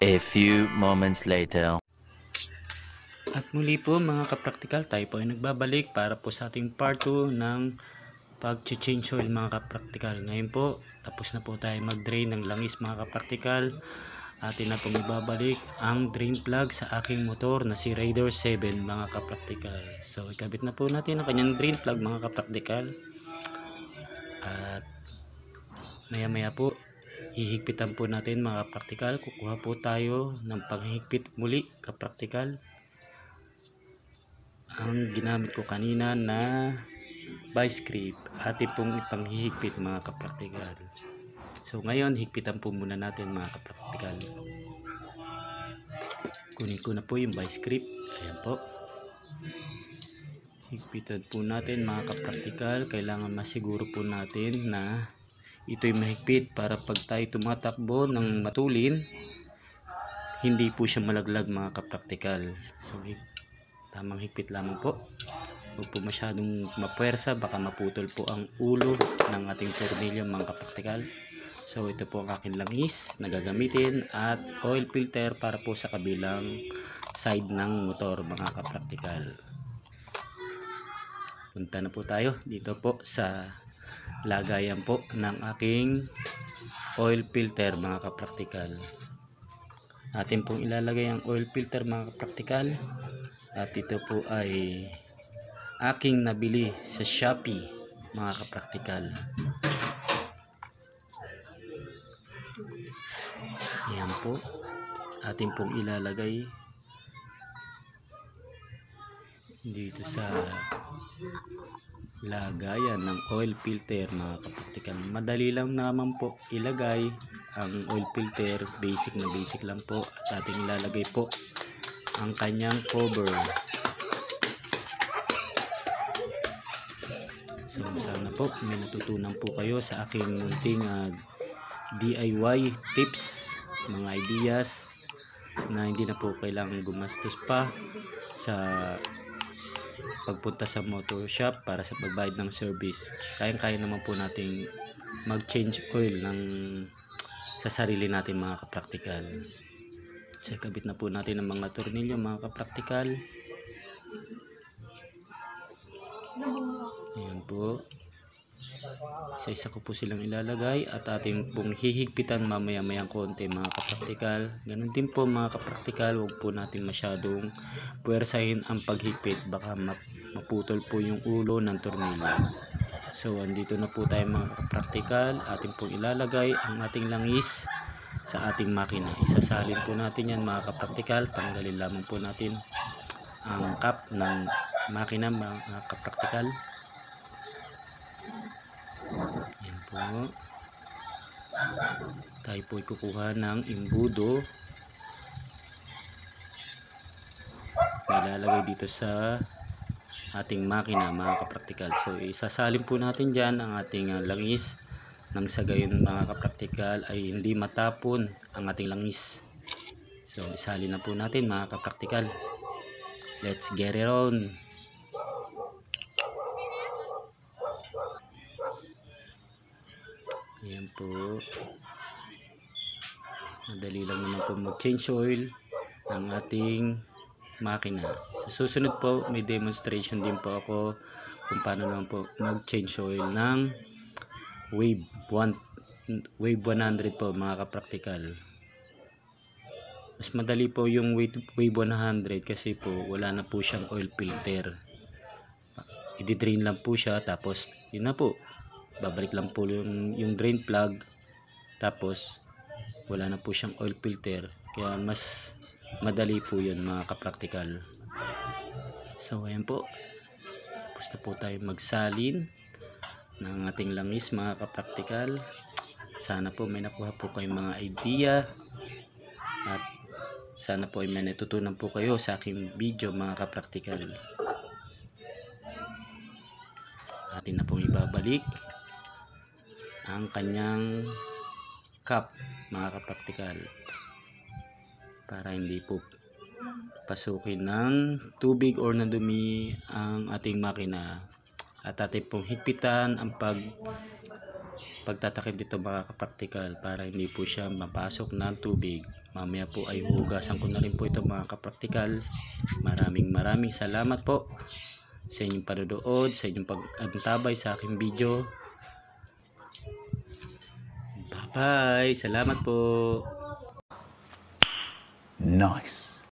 A few moments later. At muli po mga kapraktikal, tayo po ay nagbabalik para po sa ating part 2 ng pag-change oil mga kapraktikal. Ngayon po, tapos na po tayo mag-drain ng langis mga kapraktikal. Atin na pong ibabalik ang drain plug sa aking motor na si Raider 7 mga kapraktikal. So ikabit na po natin ang kanyang drain plug mga kapraktikal. At maya maya po, hihigpitan po natin mga kapraktikal. Kukuha po tayo ng paghihigpit muli kapraktikal. Ang ginamit ko kanina na vice grip, atin pong ipanghihigpit mga kapraktikal. So ngayon, higpitan po muna natin mga kapraktikal. Kunin ko na po yung vice grip. Ayan po. Higpitan po natin mga kapraktikal. Kailangan masiguro po natin na ito'y mahigpit para pag tayo tumatakbo ng matulin, hindi po siya malaglag mga kapraktikal. So tamang higpit lamang po. Huwag po masyadong mapuwersa, baka maputol po ang ulo ng ating tornilyo mga kapraktikal. So ito po ang aking langis na gagamitin at oil filter para po sa kabilang side ng motor mga kapraktikal. Punta na po tayo dito po sa lagayan po ng aking oil filter mga kapraktikal. Atin pong ilalagay ang oil filter mga kapraktikal. At ito po ay aking nabili sa Shopee mga kapraktikal. Ayan po. Atin pong ilalagay dito sa lagayan ng oil filter mga kapraktikal. Madali lang naman po ilagay ang oil filter. Basic na basic lang po. At ating ilalagay po ang kanyang cover. So sana po may natutunan po kayo sa aking munting DIY tips, mga ideas na hindi na po kailangan gumastos pa sa pagpunta sa motor shop para sa pagbayad ng service. Kayang-kaya naman po nating mag-change oil sa sarili natin mga kapraktikal. So ikabit na po natin ang mga tornilyo mga kapraktikal. Ayan po. Isa-isa ko po silang ilalagay at ating pong hihigpitan mamaya-mayang konti mga kapraktikal. Ganun din po mga kapraktikal, huwag po natin masyadong puwersahin ang paghigpit, baka maputol po yung ulo ng tornilyo. So andito na po tayo mga kapraktikal. Ating pong ilalagay ang ating langis sa ating makina. Isasalin po natin yan mga kapraktikal. Tanggalin lamang po natin ang cap ng makina mga kapraktikal. Yan po. Tayo po ay kukuha ng imbudo. Nilalagay dito sa ating makina mga kapraktikal. So isasalin po natin dyan ang ating langis nang sa gayon mga kapraktikal ay hindi matapon ang ating langis. So isalin na po natin mga kapraktikal. Let's get it on. Ayan po. Madali lang naman po mag-change oil ng ating makina. Sa susunod po may demonstration din po ako kung paano naman po mag-change oil ng Wave 100 po mga kapraktikal. Mas madali po yung Wave 100 kasi po wala na po siyang oil filter. I-drain lang po siya, tapos yun na po, babalik lang po yung drain plug, tapos wala na po siyang oil filter. Kaya mas madali po yun mga kapraktikal. So ayan po, tapos na po tayo magsalin ng ating langis mga kapraktikal. Sana po may nakuha po kayong mga idea at sana po ay may natutunan po kayo sa aking video mga kapraktikal. Atin na pong ibabalik ang kanyang cap mga kapraktikal para hindi po pasukin ng tubig or ng dumi ang ating makina. At atin pong higpitan ang pagtatakip dito mga kapraktikal, para hindi po siya mapasok ng tubig. Mamaya po ay hugasan ko na rin po ito mga kapraktikal. Maraming salamat po sa inyong panonood, sa inyong pag-antabay sa aking video. Bye bye, salamat po. Nice.